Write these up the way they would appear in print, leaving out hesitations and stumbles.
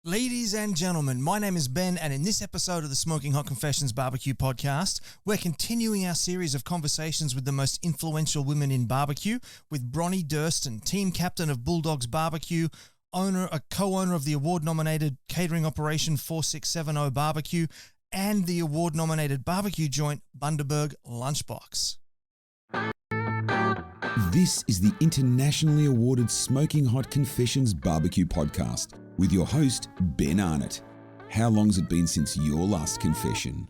Ladies and gentlemen, my name is Ben, and in this episode of the Smoking Hot Confessions Barbecue podcast, we're continuing our series of conversations with the most influential women in barbecue with Bronnie Durston, team captain of Bulldogs BBQ, co-owner of the award-nominated catering operation 4670 BBQ, and the award-nominated barbecue joint Bundaberg Lunchbox. This is the internationally awarded Smoking Hot Confessions Barbecue podcast with your host, Ben Arnott. How long's it been since your last confession?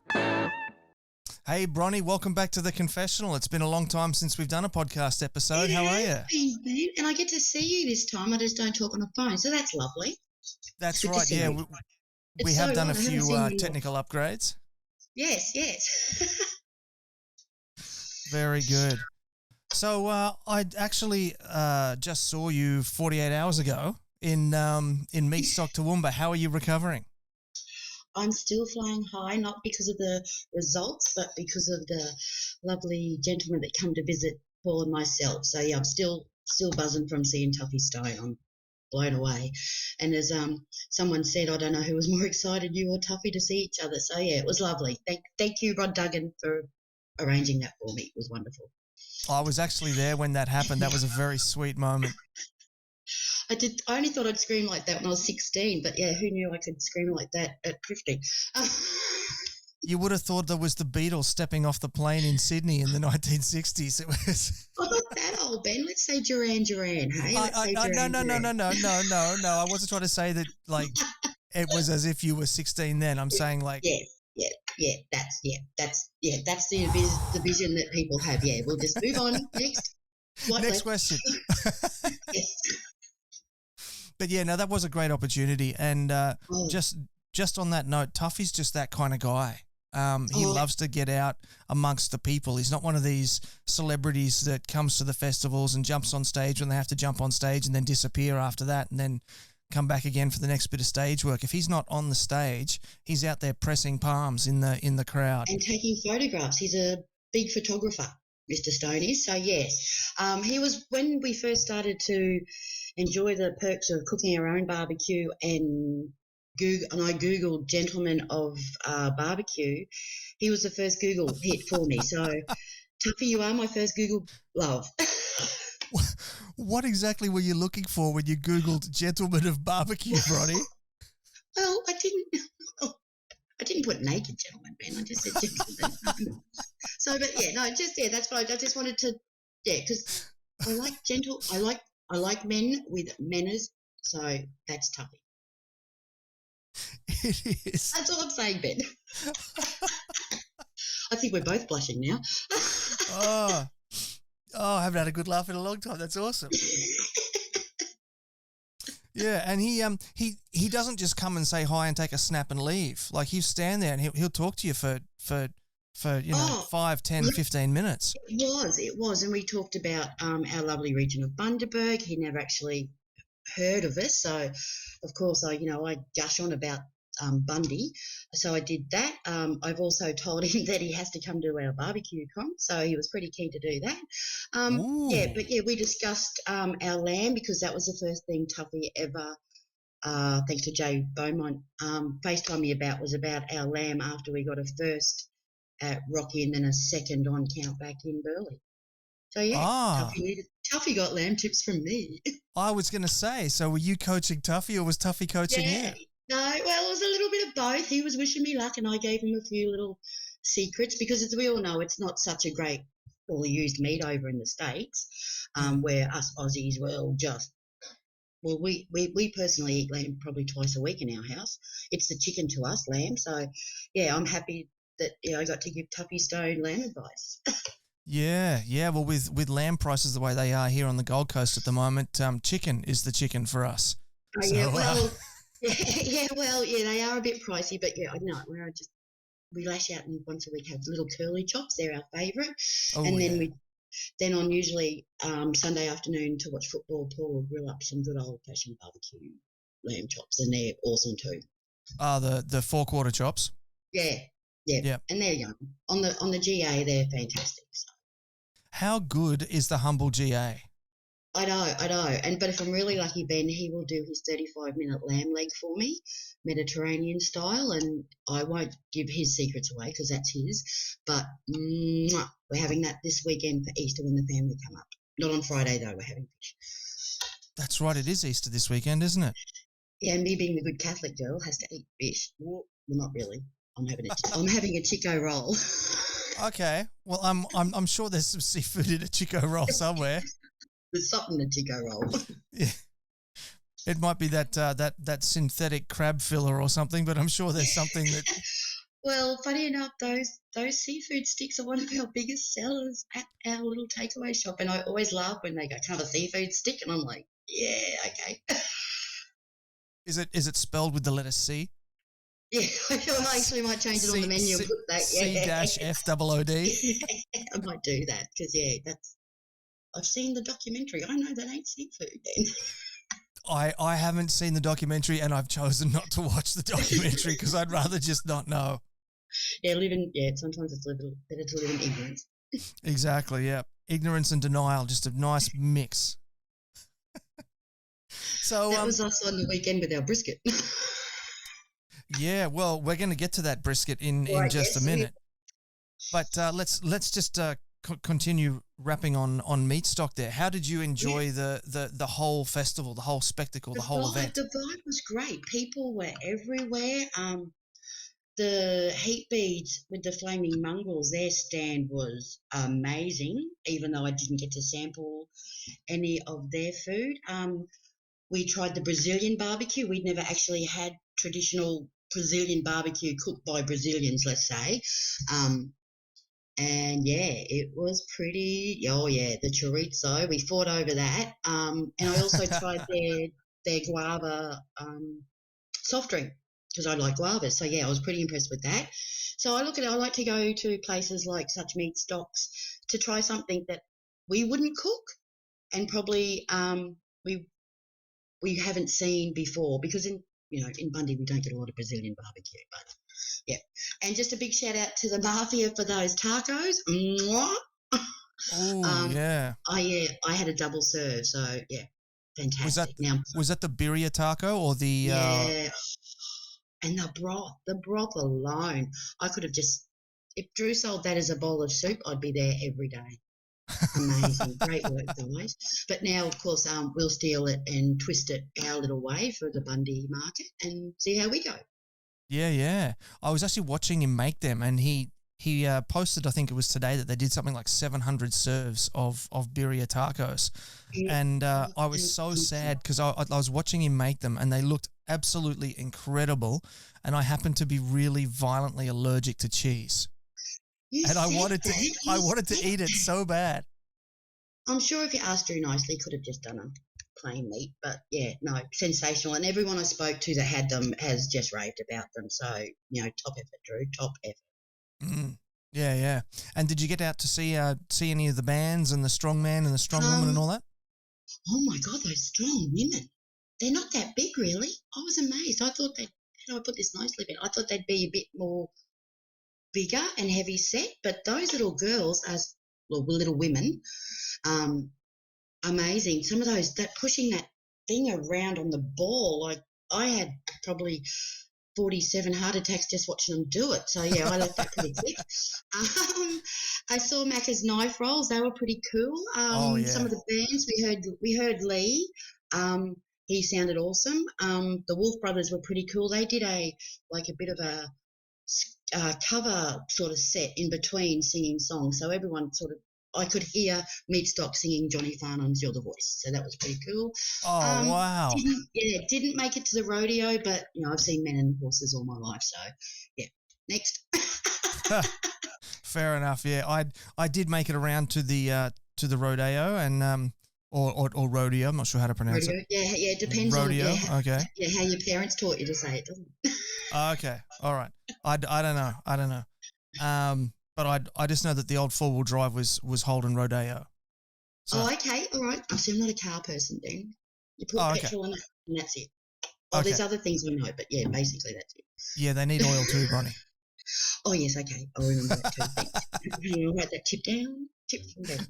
Hey, Bronnie, welcome back to the confessional. It's been a long time since we've done a podcast episode. How are you? Been, and I get to see you this time. I just don't talk on the phone, so that's lovely. That's right, yeah. We have done a few technical upgrades. Yes. Very good. So I actually just saw you 48 hours ago in Meatstock, Toowoomba. How are you recovering? I'm still flying high, not because of the results, but because of the lovely gentlemen that come to visit Paul and myself. So yeah, I'm still buzzing from seeing Tuffy Stone. I'm blown away. And as someone said, I don't know who was more excited, you or Tuffy, to see each other. So yeah, it was lovely. Thank you, Rod Duggan, for arranging that for me. It was wonderful. I was actually there when that happened. That was a very sweet moment. I only thought I'd scream like that when I was 16, but yeah, who knew I could scream like that at 50? You would have thought there was the Beatles stepping off the plane in Sydney in the 1960s. It was. I'm not that old, Ben. Let's say Duran Duran, hey? No. I wasn't trying to say that, like, it was as if you were 16 then. I'm saying, like. Yeah. That's the vision that people have. Yeah, we'll just move on. Next question. Yes. But yeah, no, that was a great opportunity. And just on that note, Tuffy's just that kind of guy. He loves to get out amongst the people. He's not one of these celebrities that comes to the festivals and jumps on stage when they have to jump on stage and then disappear after that and then come back again for the next bit of stage work. If he's not on the stage, he's out there pressing palms in the crowd. And taking photographs. He's a big photographer, Mr. Stone is. So, yes. He was, when we first started to enjoy the perks of cooking our own barbecue and I Googled gentlemen of barbecue, he was the first Google hit for me. So, Tuffy, you are my first Google love. What exactly were you looking for when you Googled gentlemen of barbecue, Bronnie? Well, I didn't put naked gentlemen, Ben. I just said gentlemen. So, but yeah, no, that's what I just wanted to, because I like I like men with manners, so that's Tuffy. It is. That's all I'm saying, Ben. I think we're both blushing now. I haven't had a good laugh in a long time. That's awesome. Yeah, and he doesn't just come and say hi and take a snap and leave. Like, he'll stand there and he'll talk to you for 5, 10, 15 minutes. It was, and we talked about our lovely region of Bundaberg. He never actually heard of us, so of course I gush on about Bundy. So I did that. I've also told him that he has to come to our barbecue con, so he was pretty keen to do that. We discussed our lamb, because that was the first thing Tuffy ever, thanks to Jay Beaumont, FaceTime me about, was about our lamb after we got a first at Rocky and then a second on count back in Burleigh. So yeah, Tuffy got lamb tips from me. I was going to say, so were you coaching Tuffy or was Tuffy coaching you? No, well, it was a little bit of both. He was wishing me luck and I gave him a few little secrets, because as we all know, it's not such a great fully used meat over in the States, where us Aussies we personally eat lamb probably twice a week in our house. It's the chicken to us, lamb. So yeah, I'm happy that I got to give Tuffy Stone lamb advice. Yeah. Well, with lamb prices the way they are here on the Gold Coast at the moment, chicken is the chicken for us. Oh, yeah, well, they are a bit pricey, but yeah, I know. We lash out and once a week have little curly chops. They're our favourite. Then on usually Sunday afternoon to watch football, Paul will grill up some good old-fashioned barbecue lamb chops, and they're awesome too. The 4-quarter chops? Yeah. And they're young. On the GA, they're fantastic. So. How good is the humble GA? I know. But if I'm really lucky, Ben, he will do his 35-minute lamb leg for me. Mediterranean style, and I won't give his secrets away because that's his. But we're having that this weekend for Easter when the family come up. Not on Friday though. We're having fish. That's right. It is Easter this weekend, isn't it? Yeah, and me being the good Catholic girl has to eat fish. Well, not really. I'm having a Chico roll. Okay. Well, I'm sure there's some seafood in a Chico roll somewhere. There's something in a Chico roll. Yeah. It might be that synthetic crab filler or something, but I'm sure there's something that. Well, funny enough, those seafood sticks are one of our biggest sellers at our little takeaway shop, and I always laugh when they go, "Can I have a seafood stick?" And I'm like, "Yeah, okay." Is it spelled with the letter C? Yeah, I actually might change it on the menu and put that. C-F-O-O-D. I might do that because I've seen the documentary. I know that ain't seafood then. I haven't seen the documentary, and I've chosen not to watch the documentary because I'd rather just not know. Yeah, sometimes it's better to live in ignorance. Exactly, yeah. Ignorance and denial, just a nice mix. So that was us on the weekend with our brisket. Yeah, well, we're going to get to that brisket in just a minute. But let's just continue wrapping on Meatstock there. How did you enjoy the whole festival, the whole spectacle, the whole event? The vibe was great. People were everywhere. The heat beads with the flaming mongrels, their stand was amazing, even though I didn't get to sample any of their food. We tried the Brazilian barbecue. We'd never actually had traditional Brazilian barbecue cooked by Brazilians, let's say. And yeah, it was pretty. Oh yeah, the chorizo. We fought over that. And I also tried their guava soft drink because I like guavas. So yeah, I was pretty impressed with that. So I like to go to places like such Meatstocks to try something that we wouldn't cook and probably we haven't seen before because in Bundy we don't get a lot of Brazilian barbecue, but yeah. And just a big shout out to the mafia for those tacos. Oh yeah. I had a double serve, so yeah, fantastic. Was that the birria taco or the? Yeah, and the broth alone, I could have just. If Drew sold that as a bowl of soup, I'd be there every day. Amazing, great work, guys. But now, of course, we'll steal it and twist it our little way for the Bundy market and see how we go. Yeah. I was actually watching him make them, and he posted, I think it was today, that they did something like 700 serves of birria tacos, and I was so sad because I was watching him make them, and they looked absolutely incredible, and I happened to be really violently allergic to cheese. And I wanted to eat it so bad. I'm sure if you asked Drew nicely, could have just done a plain meat. But yeah, no, sensational. And everyone I spoke to that had them has just raved about them. So, top effort, Drew, top effort. Yeah. And did you get out to see any of the bands and the strongman and the strongwoman and all that? Oh my God, those strong women. They're not that big, really. I was amazed. I thought how do I put this nicely? I thought they'd be a bit more bigger and heavy set, but those little girls, little women, amazing. Some of those, that pushing that thing around on the ball, like I had probably 47 heart attacks just watching them do it. So yeah, I left that pretty quick. I saw Macca's knife rolls; they were pretty cool. Some of the bands we heard Lee. He sounded awesome. The Wolf Brothers were pretty cool. They did a bit of a cover sort of set in between singing songs, so everyone I could hear Meatstock singing Johnny Farnham's "You're the Voice," so that was pretty cool. Oh wow! Didn't make it to the rodeo, but I've seen men and horses all my life, so yeah. Next. Fair enough. Yeah, I did make it around to the rodeo and or rodeo. I'm not sure how to pronounce it. Yeah, it depends rodeo, on okay. Yeah, how your parents taught you to say it, doesn't it? Okay, all right. I don't know. But I just know that the old 4-wheel drive was Holden Rodeo. So. Oh, okay, all right. So I'm not a car person then. You put petrol in it and that's it. Oh, there's other things we know, but yeah, basically that's it. Yeah, they need oil too, Bronnie. Oh yes, okay. I'll remember that too. Thanks. You write that tip down. Tip from down.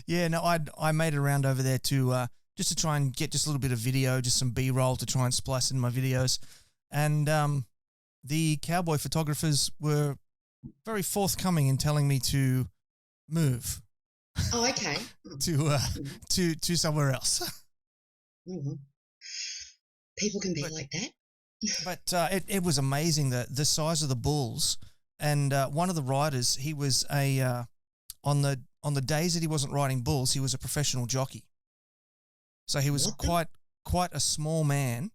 Yeah, no, I made it around over there to just to try and get just a little bit of video, just some B-roll to try and splice in my videos. And the cowboy photographers were very forthcoming in telling me to move. Oh, okay. to somewhere else. Mm-hmm. People can be like that. But it was amazing, the size of the bulls. And one of the riders, he was on the days that he wasn't riding bulls, he was a professional jockey. So he was quite a small man,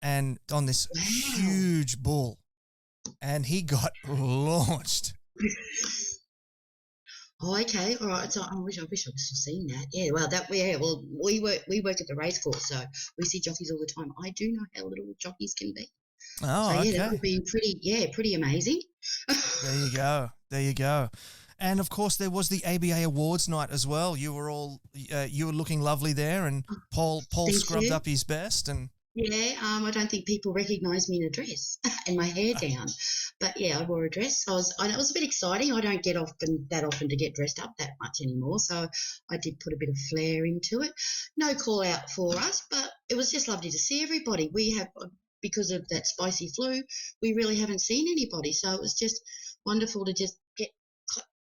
and on this huge bull, and he got launched. Oh, okay, all right. So I wish I was seeing that. Yeah, well, we work at the race course, so we see jockeys all the time. I do know how little jockeys can be. Oh, so, okay. That would be pretty amazing. There you go. And of course, there was the ABA Awards night as well. You were looking lovely there, and Paul scrubbed up his best. And yeah, I don't think people recognise me in a dress and my hair down, but yeah, I wore a dress. It was a bit exciting. I don't get that often to get dressed up that much anymore, so I did put a bit of flair into it. No call out for us, but it was just lovely to see everybody. Because of that spicy flu, we really haven't seen anybody, so it was just wonderful to just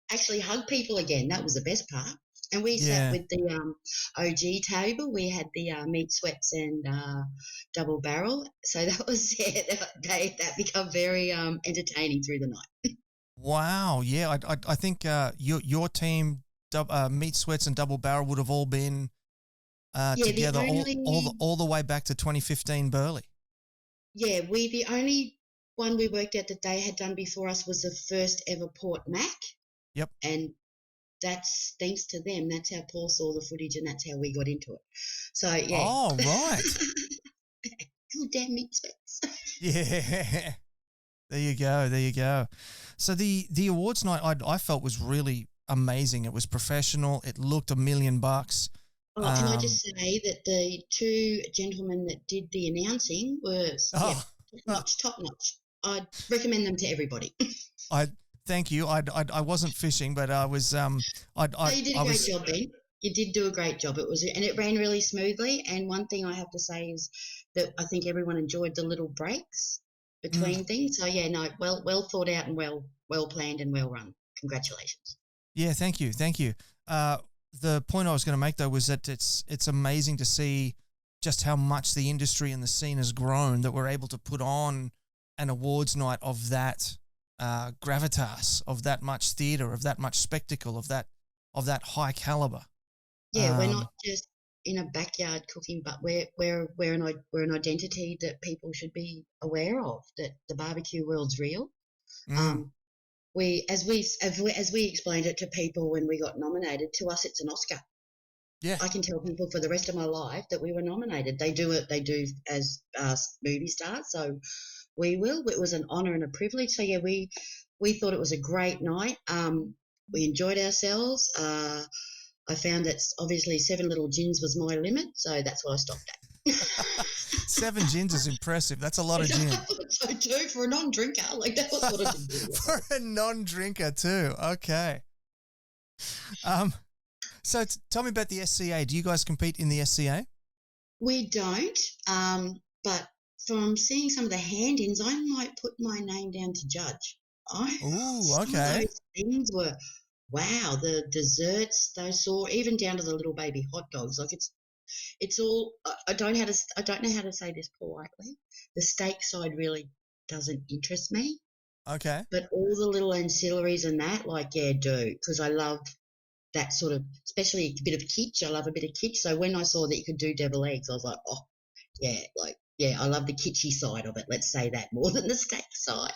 actually hug people again. That was the best part. And we sat with the OG table. We had the meat sweats and double barrel. So that was that became very entertaining through the night. Wow, yeah, I think your team, meat sweats and double barrel, would have all been together all the way back to 2015 Burleigh. Yeah, the only one we worked at that they had done before us was the first ever Port Mac. Yep. And that's thanks to them. That's how Paul saw the footage, and that's how we got into it. So, yeah. Oh, right. Good damn meat sweats. Yeah. There you go. So the awards night I felt was really amazing. It was professional. It looked $1 million. Oh, can I just say that the two gentlemen that did the announcing were top notch. I'd recommend them to everybody. Thank you. I wasn't fishing, but I was. You did a great job, Ben. You did do a great job. It ran really smoothly. And one thing I have to say is that I think everyone enjoyed the little breaks between things. So yeah, no, well thought out and well planned and well run. Congratulations. Yeah, thank you. The point I was going to make though was that it's amazing to see just how much the industry and the scene has grown, that we're able to put on an awards night of that gravitas, of that much theatre, of that much spectacle, of that high caliber. Yeah, we're not just in a backyard cooking, but we're an identity that people should be aware of. That the barbecue world's real. As we explained it to people when we got nominated, to us it's an Oscar. Yeah, I can tell people for the rest of my life that we were nominated. They do as movie stars, so we will. It was an honour and a privilege. So yeah, we thought it was a great night. We enjoyed ourselves. I found that obviously 7 little gins was my limit, so that's what I stopped at. 7 gins is impressive. That's a lot of gin. So too, for a non-drinker, that was what I did. For a non-drinker too. Okay. So tell me about the SCA. Do you guys compete in the SCA? We don't, but from seeing some of the hand-ins, I might put my name down to judge. Ooh, okay. Some of those things were, wow, the desserts they saw, even down to the little baby hot dogs. It's all. I don't know how to say this politely. The steak side really doesn't interest me. Okay. But all the little ancillaries and that, do, because I love that sort of, especially a bit of kitsch. I love a bit of kitsch. So when I saw that you could do devil eggs, I was like, oh, yeah, I love the kitschy side of it. Let's say that more than the steak side.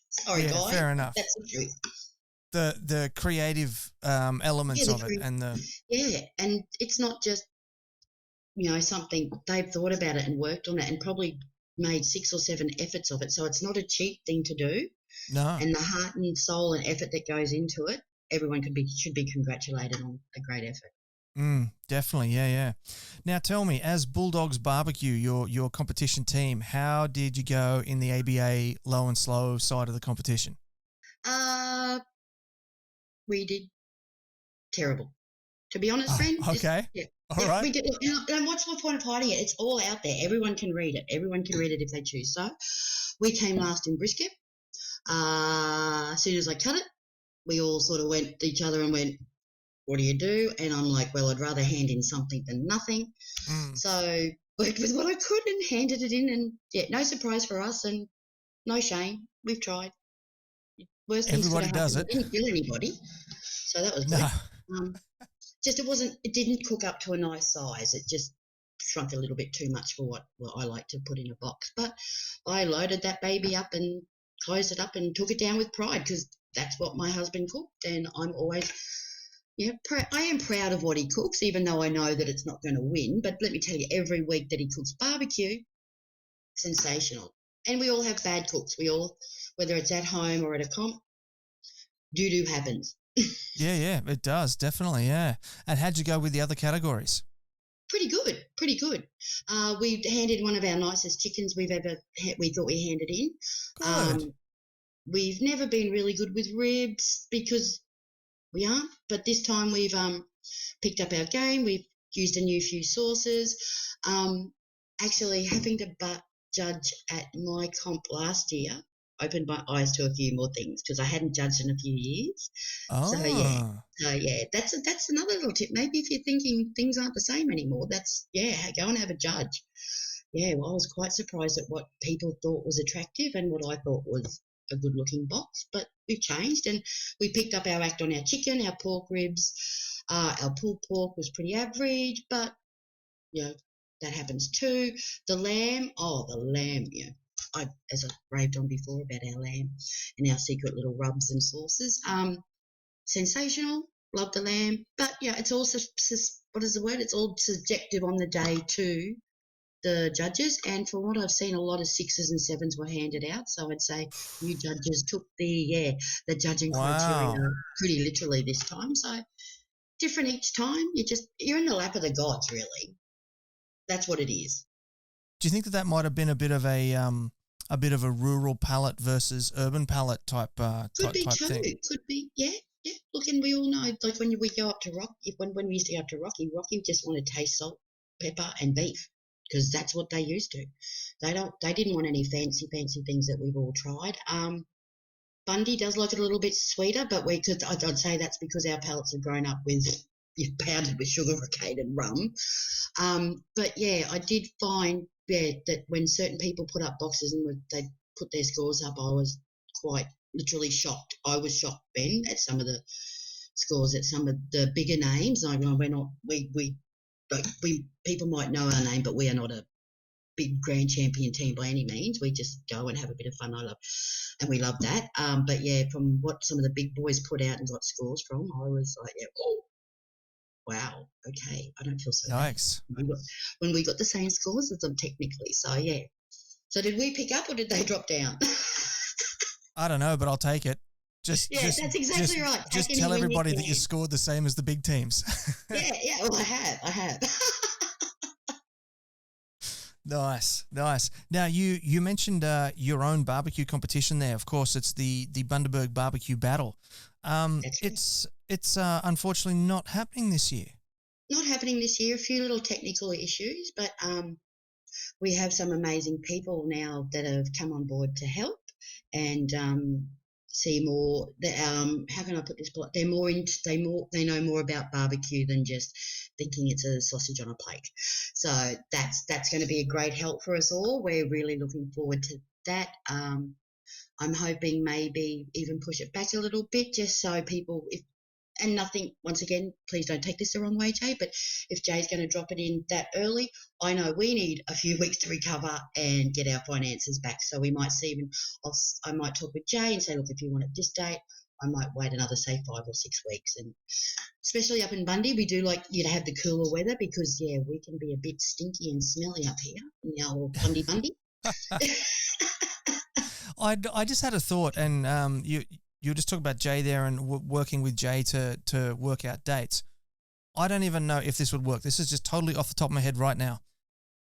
Sorry, guys. Fair enough. That's the truth. The creative elements of it and the and it's not just something they've thought about it and worked on it and probably made 6 or 7 efforts of it. So it's not a cheap thing to do. No. And the heart and soul and effort that goes into it, everyone should be congratulated on a great effort. Definitely, yeah. Now tell me, as Bulldogs BBQ, your competition team, how did you go in the ABA low and slow side of the competition? We did terrible. To be honest, friend. Okay. All right. We did, and what's my point of hiding it? It's all out there. Everyone can read it. Everyone can read it if they choose. So we came last in brisket. As soon as I cut it, we all sort of went to each other and went, what do you do? And I'm like, well, I'd rather hand in something than nothing. So worked with what I could and handed it in, and no surprise for us and no shame. We've tried. Worst things Everybody could have does happened. it. Didn't kill anybody, so that was good. No. Just it didn't cook up to a nice size. It just shrunk a little bit too much for what I like to put in a box. But I loaded that baby up and closed it up and took it down with pride, because that's what my husband cooked, and I'm always, I am proud of what he cooks, even though I know that it's not going to win. But let me tell you, every week that he cooks barbecue, sensational. And we all have bad cooks. We all, whether it's at home or at a comp, doo-doo happens. Yeah, it does, definitely, yeah. And how'd you go with the other categories? Pretty good. We handed one of our nicest chickens we thought we handed in. Good. We've never been really good with ribs because we aren't, but this time we've picked up our game. We've used a new few sauces. Actually, having to judge at my comp last year opened my eyes to a few more things, because I hadn't judged in a few years. Oh. So that's another little tip. Maybe if you're thinking things aren't the same anymore, go and have a judge. Yeah, well, I was quite surprised at what people thought was attractive and what I thought was a good-looking box. But we've changed, and we picked up our act on our chicken, our pork ribs. Our pulled pork was pretty average, but that happens too. The lamb, as I raved on before about our lamb and our secret little rubs and sauces. Sensational, love the lamb, but it's also, what is the word? It's all subjective on the day to the judges, and from what I've seen, a lot of 6s and 7s were handed out. So I'd say you judges took the judging criteria pretty literally this time. So different each time. You're in the lap of the gods, really. That's what it is. Do you think that might have been a bit of a rural palate versus urban palate type Could be too. thing? Could be, yeah. Look, and we all know, like when we go up to when we used to go up to Rocky just want to taste salt, pepper, and beef, because that's what they used to. They didn't want any fancy things that we've all tried. Bundy does like it a little bit sweeter, but I'd say that's because our palates have grown up with pounded with sugar cane and rum. But I did find that when certain people put up boxes and they put their scores up, I was quite literally shocked. I was shocked, Ben, at some of the scores at some of the bigger names. People might know our name, but we are not a big grand champion team by any means. We just go and have a bit of fun. We love that. But from what some of the big boys put out and got scores from, I was like, wow, okay, I don't feel so Nice. bad. When we got the same scores as them technically. So so did we pick up or did they drop down? I don't know, but I'll take it. That's exactly right. Just tell everybody that you scored the same as the big teams. Well, I have. Nice. Now, you mentioned your own barbecue competition there. Of course, it's the Bundaberg BBQ Battle. It's unfortunately not happening this year. Not happening this year. A few little technical issues, but we have some amazing people now that have come on board to help and see more. How can I put this? They know more about barbecue than just thinking it's a sausage on a plate. So that's going to be a great help for us all. We're really looking forward to that. I'm hoping maybe even push it back a little bit, just so people, and nothing, once again, please don't take this the wrong way, Jay, but if Jay's going to drop it in that early, I know we need a few weeks to recover and get our finances back. So we might I might talk with Jay and say, look, if you want it this date, I might wait another, say, 5 or 6 weeks. And especially up in Bundy, we do like you to have the cooler weather because, we can be a bit stinky and smelly up here in our Bundy. I just had a thought, and you were just talking about Jay there and working with Jay to work out dates. I don't even know if this would work. This is just totally off the top of my head right now.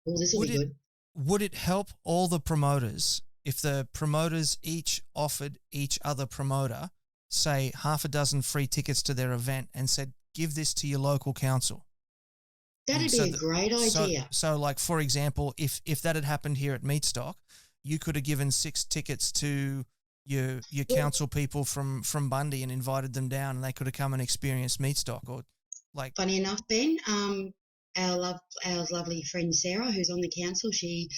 Well, this will be good. Would it help all the promoters if the promoters each offered each other promoter, say, 6 free tickets to their event and said, give this to your local council? That'd be a great idea. So, like, for example, if that had happened here at Meatstock, you could have given 6 tickets to your council people from Bundy and invited them down, and they could have come and experienced Meatstock. Or like, funny enough, Ben, our lovely friend Sarah, who's on the council, she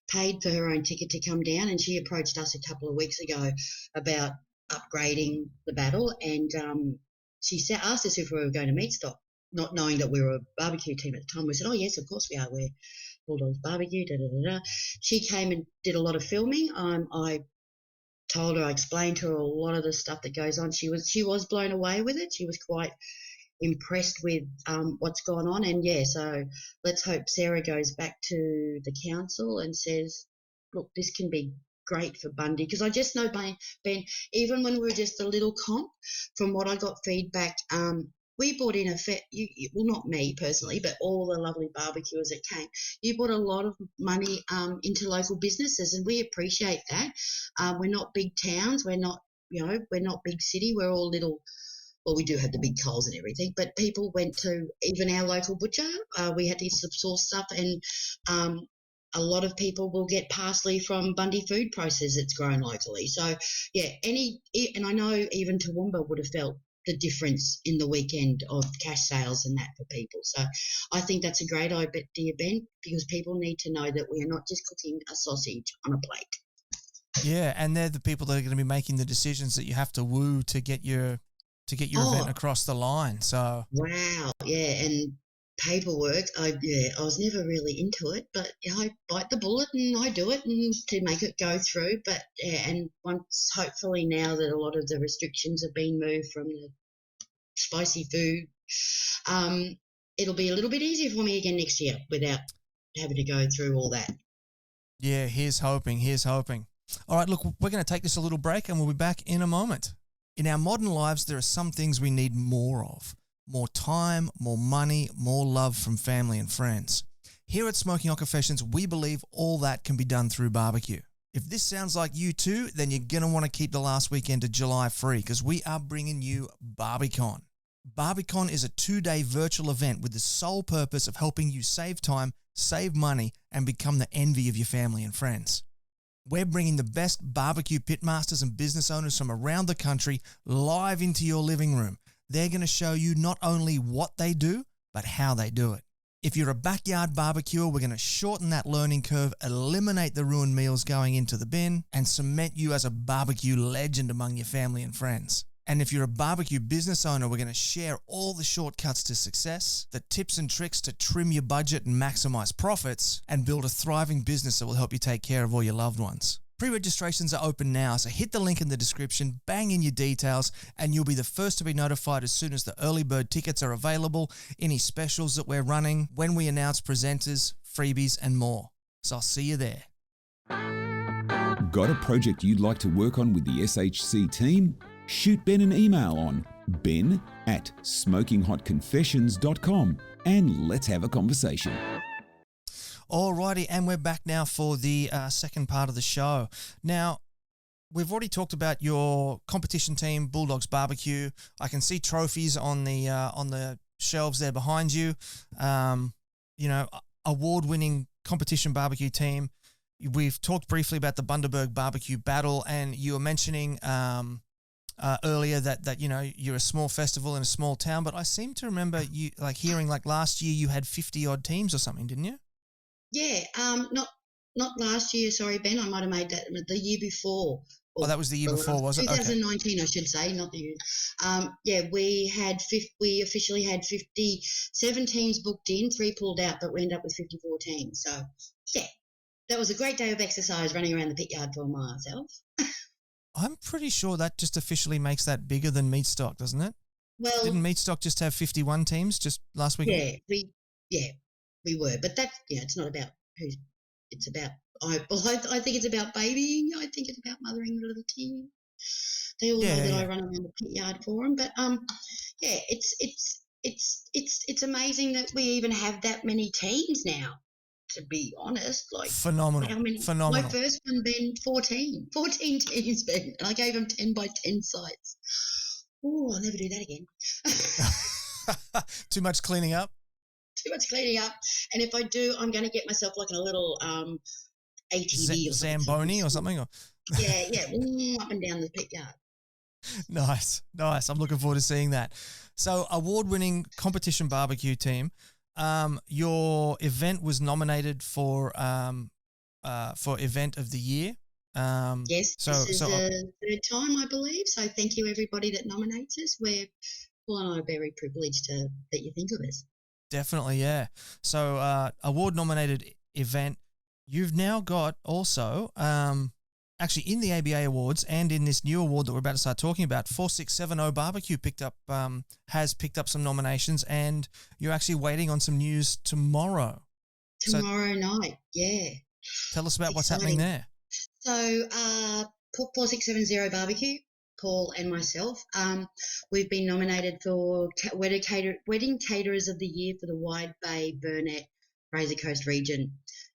paid for her own ticket to come down, and she approached us a couple of weeks ago about upgrading the battle, and she asked us if we were going to Meatstock, not knowing that we were a barbecue team at the time. We said, oh, yes, of course we are. We're Bulldogs BBQ, da-da-da-da. She came and did a lot of filming. I told her, I explained to her a lot of the stuff that goes on. She was blown away with it. She was quite impressed with what's gone on. And, yeah, so let's hope Sarah goes back to the council and says, look, this can be great for Bundy. Because I just know, Ben, even when we were just a little comp, from what I got feedback, we brought in well, not me personally, but all the lovely barbecuers that came. You brought a lot of money into local businesses, and we appreciate that. We're not big towns. We're not big city. We're all little. Well, we do have the big Coles and everything, but people went to even our local butcher. We had to source stuff, and a lot of people will get parsley from Bundy Food Process that's grown locally. So, yeah, and I know even Toowoomba would have felt the difference in the weekend of cash sales and that for people. So I think that's a great idea, Ben, because people need to know that we are not just cooking a sausage on a plate. Yeah, and they're the people that are going to be making the decisions that you have to woo to get your event across the line. So wow, yeah, and paperwork. I was never really into it, but I bite the bullet and I do it and to make it go through. But and once, hopefully, now that a lot of the restrictions have been moved from the spicy food, it'll be a little bit easier for me again next year without having to go through all that. Yeah, here's hoping. All right, look, we're going to take this a little break and we'll be back in a moment. In our modern lives, there are some things we need more of. More time, more money, more love from family and friends. Here at Smoking Hot Confessions, we believe all that can be done through barbecue. If this sounds like you too, then you're going to want to keep the last weekend of July free because we are bringing you Barbicon. Barbicon is a 2-day virtual event with the sole purpose of helping you save time, save money, and become the envy of your family and friends. We're bringing the best barbecue pitmasters and business owners from around the country live into your living room. They're going to show you not only what they do, but how they do it. If you're a backyard barbecuer, we're going to shorten that learning curve, eliminate the ruined meals going into the bin, and cement you as a barbecue legend among your family and friends. And if you're a barbecue business owner, we're going to share all the shortcuts to success, the tips and tricks to trim your budget and maximize profits, and build a thriving business that will help you take care of all your loved ones. Pre-registrations are open now, so hit the link in the description, bang in your details, and you'll be the first to be notified as soon as the early bird tickets are available, any specials that we're running, when we announce presenters, freebies, and more. So I'll see you there. Got a project you'd like to work on with the SHC team? Shoot Ben an email on ben@smokinghotconfessions.com and let's have a conversation. Alrighty, and we're back now for the second part of the show. Now, we've already talked about your competition team, Bulldogs BBQ. I can see trophies on the shelves there behind you. Award-winning competition barbecue team. We've talked briefly about the Bundaberg BBQ Battle, and you were mentioning earlier that you're a small festival in a small town. But I seem to remember you hearing last year you had 50 odd teams or something, didn't you? Yeah, not last year, sorry, Ben. I might have made that the year before. Oh, that was the year before, was it? 2019, okay. I should say, not the year. We officially had 57 teams booked in, 3 pulled out, but we ended up with 54 teams. So, yeah, that was a great day of exercise running around the pit yard for myself. I'm pretty sure that just officially makes that bigger than Meatstock, doesn't it? Well, didn't Meatstock just have 51 teams just last weekend? Yeah, we were, but that it's not about who. It's about I think it's about babying. I think it's about mothering the little team. They all know that I run around the pit yard for them, but it's amazing that we even have that many teams now. To be honest, phenomenal. How many? Phenomenal. My first one been 14 teams, Ben, and I gave them 10 by 10 sites. Oh, I'll never do that again. Too much cleaning up? too much cleaning up. And if I do, I'm going to get myself like a little ATV or something. Zamboni or something? Or? Yeah, up and down the pit yard. Nice. I'm looking forward to seeing that. So, award-winning competition barbecue team, your event was nominated for event of the year. Yes, this is the third time, I believe. So thank you, everybody that nominates us. Paul and I are very privileged that you think of us. Definitely, yeah. So award-nominated event. You've now got also, actually in the ABA Awards and in this new award that we're about to start talking about, 4670 Barbecue has picked up some nominations, and you're actually waiting on some news tomorrow. Tomorrow night, yeah. Tell us about what's happening there. So 4670 Barbecue, Paul and myself, we've been nominated for Wedding Caterers of the Year for the Wide Bay, Burnett, Fraser Coast region.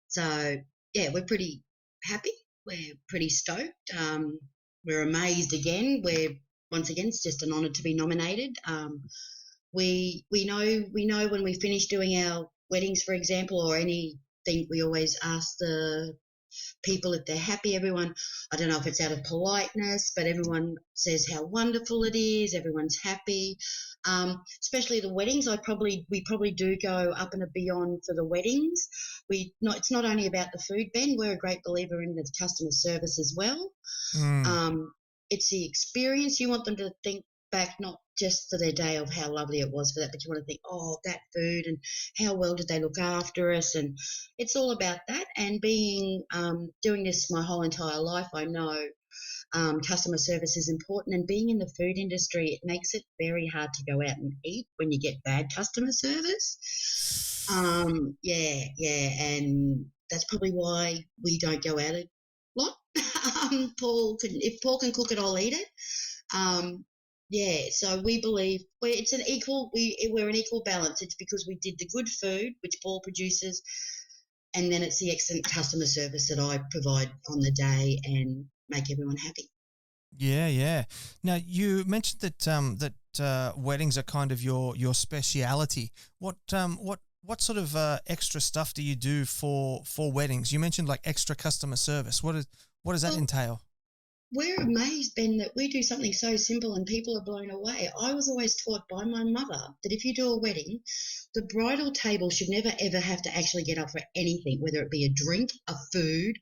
So, yeah, we're pretty happy. We're pretty stoked. We're amazed again. Once again, it's just an honour to be nominated. We know when we finish doing our weddings, for example, or anything, we always ask the people if they're happy. Everyone, I don't know if it's out of politeness, but everyone says how wonderful it is. Everyone's happy, especially the weddings. We probably do go up and beyond for the weddings. It's not only about the food, Ben. We're a great believer in the customer service as well. It's the experience. You want them to think back, not just for their day of how lovely it was for that, but you want to think, oh, that food and how well did they look after us, and it's all about that. And being doing this my whole entire life, I know customer service is important, and being in the food industry, it makes it very hard to go out and eat when you get bad customer service. And that's probably why we don't go out a lot. If Paul can cook it, I'll eat it. So we believe we're an equal balance. It's because we did the good food, which Paul produces, and then it's the excellent customer service that I provide on the day and make everyone happy. Yeah. Now, you mentioned that weddings are kind of your speciality. What sort of extra stuff do you do for weddings? You mentioned like extra customer service. What does that entail? We're amazed, Ben, that we do something so simple and people are blown away. I was always taught by my mother that if you do a wedding, the bridal table should never, ever have to actually get up for anything, whether it be a drink, a food,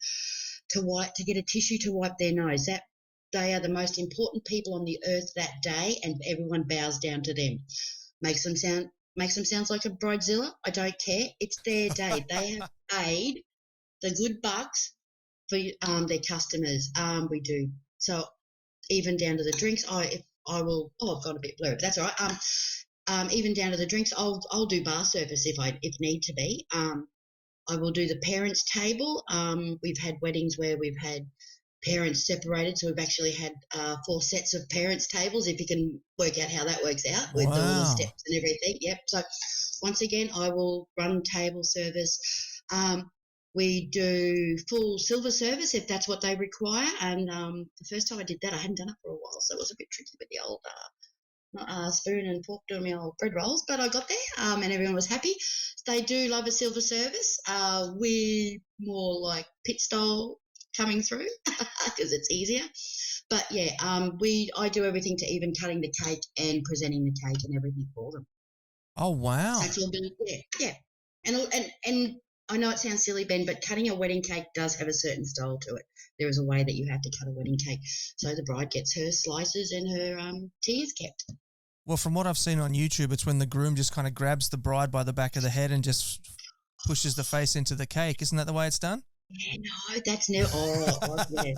to get a tissue to wipe their nose. That they are the most important people on the earth that day, and everyone bows down to them. Makes them sound like a bridezilla. I don't care. It's their day. They have paid the good bucks for their customers. We do. So even down to the drinks, I've got a bit blurred. That's all right. Even down to the drinks, I'll do bar service if need to be. I will do the parents' table. We've had weddings where we've had parents separated, so we've actually had 4 sets of parents' tables, if you can work out how that works out with all the steps and everything. Yep. So once again, I will run table service. We do full silver service if that's what they require. And the first time I did that, I hadn't done it for a while, so it was a bit tricky with the old spoon and fork doing my old bread rolls. But I got there, and everyone was happy. They do love a silver service. We more like pit style coming through because it's easier. But yeah, I do everything to even cutting the cake and presenting the cake and everything for them. Oh wow! That's all good. Yeah. And I know it sounds silly, Ben, but cutting a wedding cake does have a certain style to it. There is a way that you have to cut a wedding cake, so the bride gets her slices and her tears kept. Well, from what I've seen on YouTube, it's when the groom just kind of grabs the bride by the back of the head and just pushes the face into the cake. Isn't that the way it's done? Yeah, no, that's never. Yeah.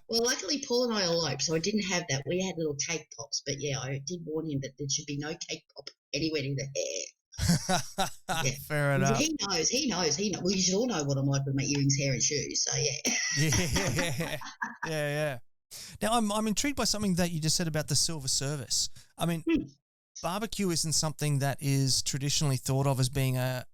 Well, luckily Paul and I eloped, so I didn't have that. We had little cake pops, but yeah, I did warn him that there should be no cake pop anywhere near the hair. Yeah. Fair enough. He knows. Well, you should all know what I'm like with my earrings, hair, and shoes. So yeah. Yeah. Now I'm intrigued by something that you just said about the silver service. I mean, barbecue isn't something that is traditionally thought of as being a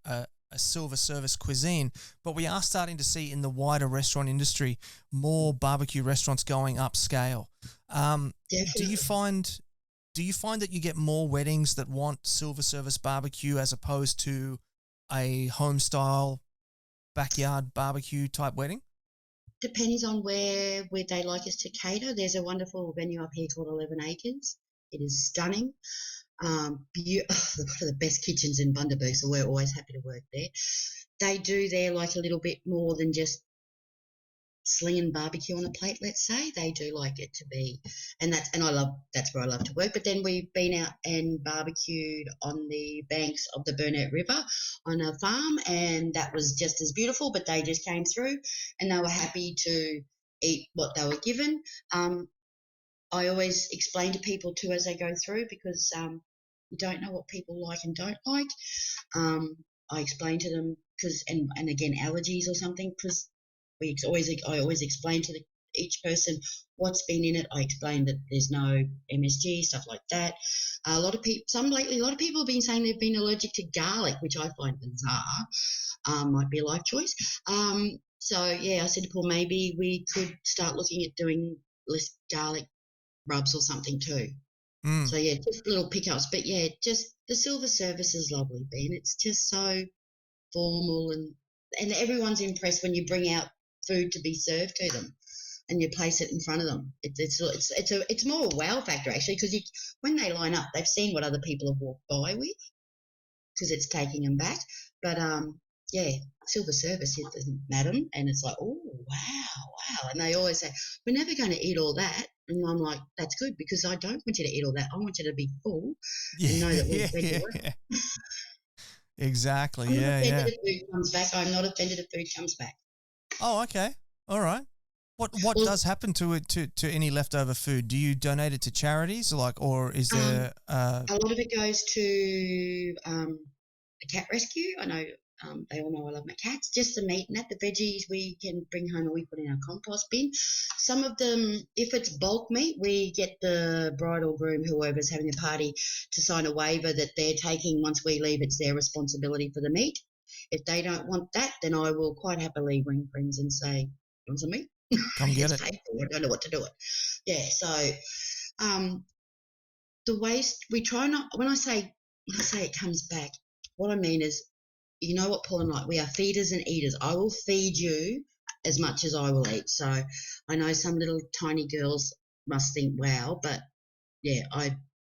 silver service cuisine, but we are starting to see in the wider restaurant industry more barbecue restaurants going upscale. Do you find that you get more weddings that want silver service barbecue as opposed to a home style backyard barbecue type wedding? Depends on where they like us to cater. There's a wonderful venue up here called 11 Acres. It is stunning. One of the best kitchens in Bundaberg, so we're always happy to work there. They do there like a little bit more than just slinging barbecue on a plate, let's say. They do like it to be, that's where I love to work. But then we've been out and barbecued on the banks of the Burnett River on a farm, and that was just as beautiful, but they just came through and they were happy to eat what they were given. I always explain to people too as they go through, because you don't know what people like and don't like. I explain to them and again, allergies or something, because I always explain to each person what's been in it. I explain that there's no MSG, stuff like that. A lot of people have been saying they've been allergic to garlic, which I find bizarre. Might be a life choice. So yeah, I said to Paul, maybe we could start looking at doing less garlic rubs or something too. So yeah, just little pickups. But yeah, just the silver service is lovely, Ben. It's just so formal, and everyone's impressed when you bring out food to be served to them and you place it in front of them. It's more a wow factor actually, because when they line up, they've seen what other people have walked by with, because it's taking them back. But yeah, silver service, madam, and it's like, oh wow, and they always say, we're never going to eat all that, and I'm like, that's good, because I don't want you to eat all that. I want you to be full and know that we've fed you well. Exactly. I'm not yeah. offended if food comes back. I'm not offended if food comes back. Oh, okay. All right. What does happen to it, to any leftover food? Do you donate it to charities, or is there a lot of it goes to the cat rescue. I know they all know I love my cats. Just the meat and that. The veggies we can bring home and we put in our compost bin. Some of them, if it's bulk meat, we get the bride or groom, whoever's having a party, to sign a waiver that they're taking, once we leave, it's their responsibility for the meat. If they don't want that, then I will quite happily ring friends and say, want some meat? come get it? I don't know what to do it. Yeah, so the waste, we try not, when I say it comes back, what I mean is, you know what, Paul and I, we are feeders and eaters. I will feed you as much as I will eat. So I know some little tiny girls must think, wow, but yeah,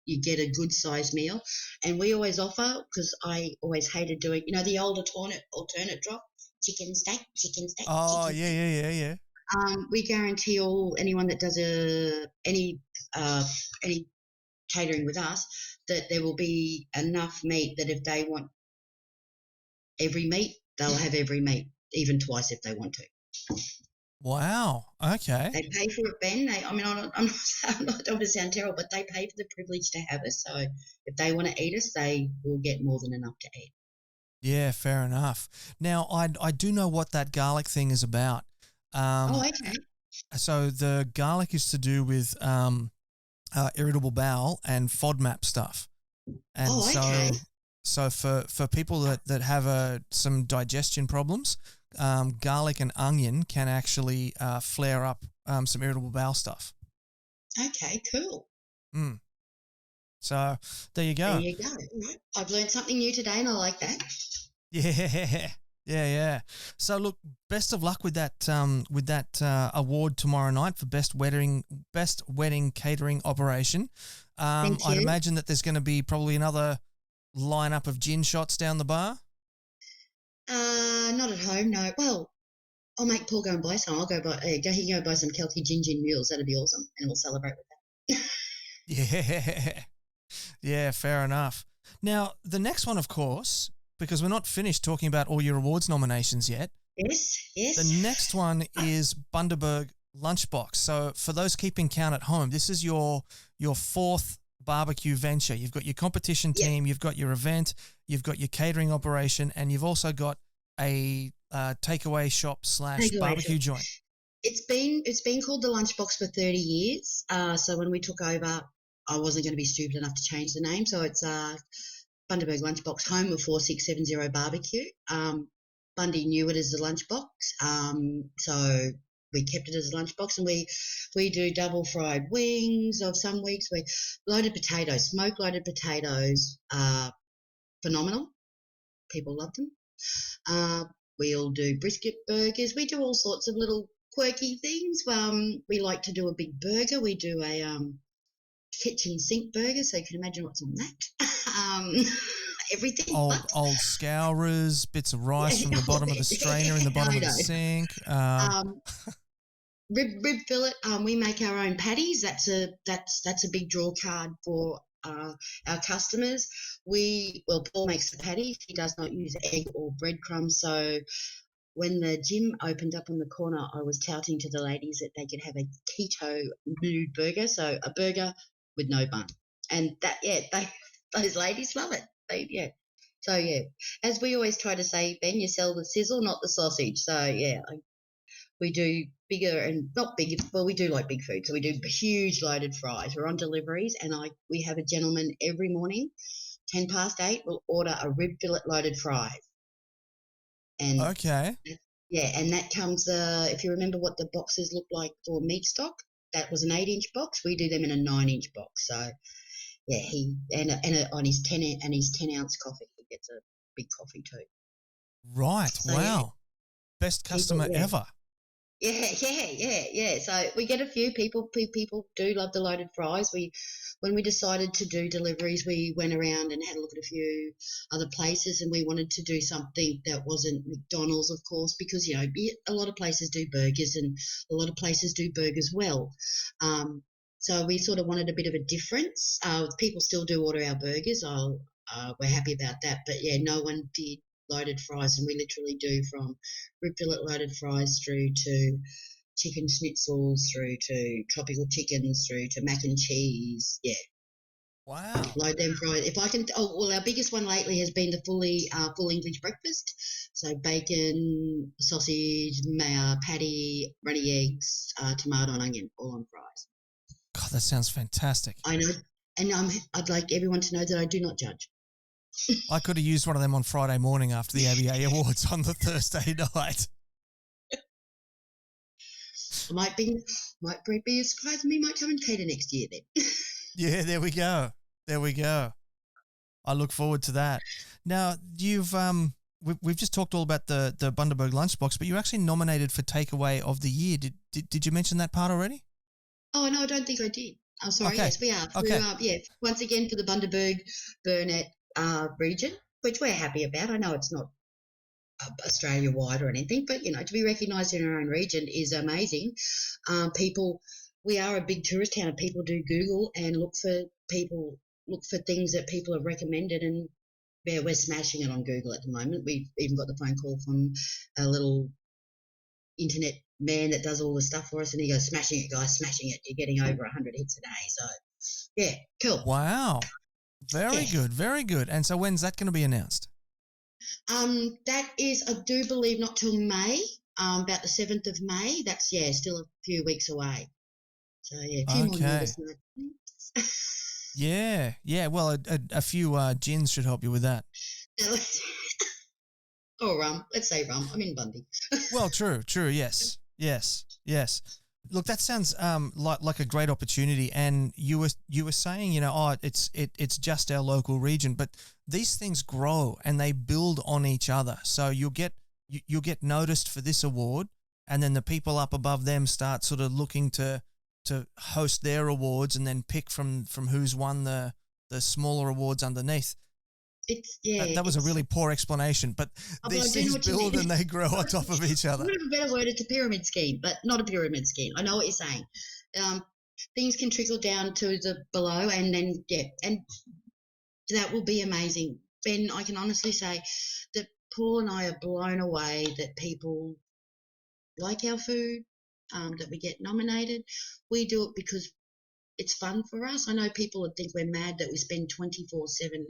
you get a good sized meal. And we always offer, because I always hated doing, the old alternate drop, chicken stack. Oh, yeah. We guarantee anyone that does any catering with us, that there will be enough meat that if they want every meat, they'll have every meat, even twice if they want to. Wow. Okay. They pay for it, Ben. I don't want to sound terrible, but they pay for the privilege to have us. So if they want to eat us, they will get more than enough to eat. Yeah, fair enough. Now, I do know what that garlic thing is about. Okay. So the garlic is to do with irritable bowel and FODMAP stuff. And okay. so for people that have some digestion problems, garlic and onion can actually flare up some irritable bowel stuff. Okay, cool. So there you go. There you go. I've learned something new today, and I like that. Yeah. So look, best of luck with that award tomorrow night for best wedding catering operation. Thank you. I'd imagine that there's going to be probably another lineup of gin shots down the bar. Not at home, no. Well, I'll make Paul go and buy some. I'll go buy. He can go buy some Kelty gin mules. That'd be awesome, and we'll celebrate with that. Yeah, fair enough. Now the next one, of course, because we're not finished talking about all your awards nominations yet. Yes. The next one is Bundaberg Lunchbox. So for those keeping count at home, this is your fourth barbecue venture. You've got your competition team, you've got your event, you've got your catering operation, and you've also got a takeaway shop / barbecue joint. It's been called the Lunchbox for 30 years. So when we took over, I wasn't going to be stupid enough to change the name. So it's Bundaberg Lunchbox, home of 4670 barbecue. Bundy knew it as the Lunchbox, so we kept it as a lunchbox, and we do double fried wings of some weeks. We loaded potatoes, smoke loaded potatoes are phenomenal. People love them. We'll do brisket burgers. We do all sorts of little quirky things. We like to do a big burger. We do a kitchen sink burger, so you can imagine what's on that. Everything. Old scourers, bits of rice from the bottom of the strainer in the bottom of the sink. Rib fillet. We make our own patties. That's a big draw card for our customers. Paul makes the patties. He does not use egg or breadcrumbs. So when the gym opened up on the corner, I was touting to the ladies that they could have a keto nude burger, so a burger with no bun, and those ladies love it. So as we always try to say, Ben, you sell the sizzle, not the sausage. So we do bigger and not big. Well, we do like big food, so we do huge loaded fries. We're on deliveries, and we have a gentleman every morning, 8:10 will order a rib fillet loaded fries. And okay. And that comes, if you remember what the boxes look like for Meatstock, that was an 8-inch box. We do them in a 9-inch box. So, he on his 10-ounce coffee, he gets a big coffee too. Right. So, wow. Best customer ever. Yeah. So we get a few people. People do love the loaded fries. When we decided to do deliveries, we went around and had a look at a few other places, and we wanted to do something that wasn't McDonald's, of course, because a lot of places do burgers and a lot of places do burgers well. So we sort of wanted a bit of a difference. People still do order our burgers. We're happy about that, but no one did loaded fries, and we literally do from rib fillet loaded fries through to chicken schnitzels, through to tropical chickens, through to mac and cheese. Wow. Load them fries. If I can, our biggest one lately has been the full English breakfast. So bacon, sausage, patty, runny eggs, tomato and onion, all on fries. God, that sounds fantastic. I know, and I'd like everyone to know that I do not judge. I could have used one of them on Friday morning after the ABA Awards on the Thursday night. Might be a surprise, and we might come and cater next year then. Yeah, there we go. I look forward to that. Now, we've just talked all about the Bundaberg Lunchbox, but you're actually nominated for Takeaway of the Year. Did you mention that part already? Oh, no, I don't think I did. Oh, sorry. Okay. Yes, we are. Okay. Once again for the Bundaberg Burnett region, which we're happy about. I know it's not Australia-wide or anything, but, to be recognised in our own region is amazing. We are a big tourist town, and people do Google and look for things that people have recommended, and we're smashing it on Google at the moment. We've even got the phone call from a little internet man that does all the stuff for us, and he goes, smashing it, guys, smashing it. You're getting over 100 hits a day. So, cool. Wow. Very good, very good. And so when's that going to be announced? That is, I do believe, not till May, about the 7th of May. That's, still a few weeks away. So, a few more years. Yeah. Well, a few gins should help you with that. Or rum. Let's say rum. I'm in Bundy. Well, true. Yes. Look, that sounds like a great opportunity. And you were saying, it's just our local region, but these things grow and they build on each other. So you'll get noticed for this award, and then the people up above them start sort of looking to host their awards, and then pick from who's won the smaller awards underneath. That was a really poor explanation, but these things build and they grow on top of each other. I would have a better word. It's a pyramid scheme, but not a pyramid scheme. I know what you're saying. Things can trickle down to the below, and then and that will be amazing. Ben, I can honestly say that Paul and I are blown away that people like our food, that we get nominated. We do it because it's fun for us. I know people would think we're mad that we spend 24/7,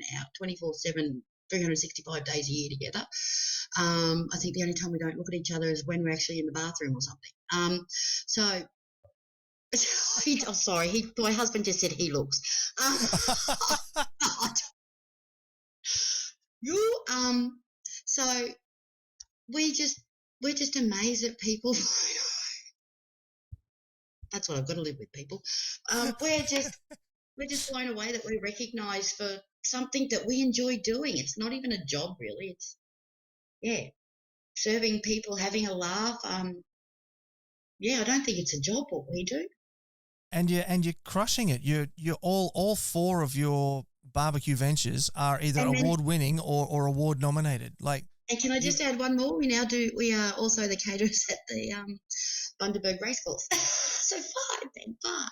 365 days a year together. I think the only time we don't look at each other is when we're actually in the bathroom or something. My husband just said he looks. So we're just amazed at people. That's what I've got to live with, people. We're just blown away that we're recognised for something that we enjoy doing. It's not even a job, really. yeah, serving people, having a laugh. I don't think it's a job what we do. And you're crushing it. You're all four of your barbecue ventures are either award winning or award nominated. Like, and can I just add one more? We are also the caterers at the Bundaberg Racecourse. So 5 then, 5.